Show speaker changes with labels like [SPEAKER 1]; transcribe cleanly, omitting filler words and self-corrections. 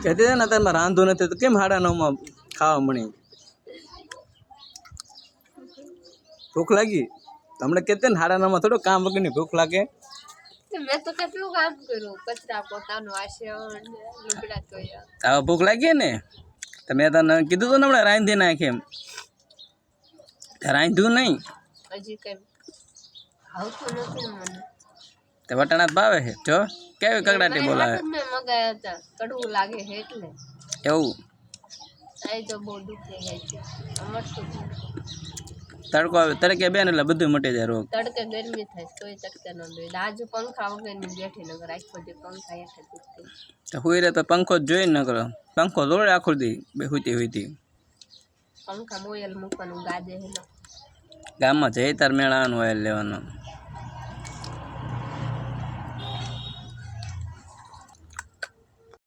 [SPEAKER 1] કહેતી હતા ને તમે રાંધો નથી તો કેમ 9:30 ખાવા મળી? ભૂખ લાગી? તમને કહેते ને 9:30 થોડું કામ વગરની ભૂખ લાગે?
[SPEAKER 2] मैं तो કેટલું કામ કરું, કચરા પોતાનું, વાસણ, લુગડા ધોયા.
[SPEAKER 1] આવા ભૂખ લાગી ને તો મેં તને કીધું તો ને હમણાં રાંધી નાખે એમ. રાંધ્યું નહીં
[SPEAKER 2] હજી કઈ ભાવતું નથી મને.
[SPEAKER 1] તો વટાણા ભાવે છે જો કેવી કકડાટી બોલાવે.
[SPEAKER 2] મેં મગાયા હતા, કડવું લાગે છે એટલે.
[SPEAKER 1] એવું
[SPEAKER 2] આ તો બહુ દુખે છે. મરતું
[SPEAKER 1] તડકો આવે તડકે બેન એટલે બધું મટી જાય રોગ.
[SPEAKER 2] તડકે ગરમી થાય કોઈ તડકે ન દે. આજુ પંખા વગરની બેઠી નગર આખો દી પંખા હેઠે દુખતી.
[SPEAKER 1] તો હુઈ રહે તો પંખો જ જોઈ ન કરો. પંખો દોડે આખો દી બે હુતી
[SPEAKER 2] પંખા મોયલ મૂકવાનું ગાજે હે.
[SPEAKER 1] ગામમાં જઈ તાર મેળાનું ઓઇલ લેવાનું.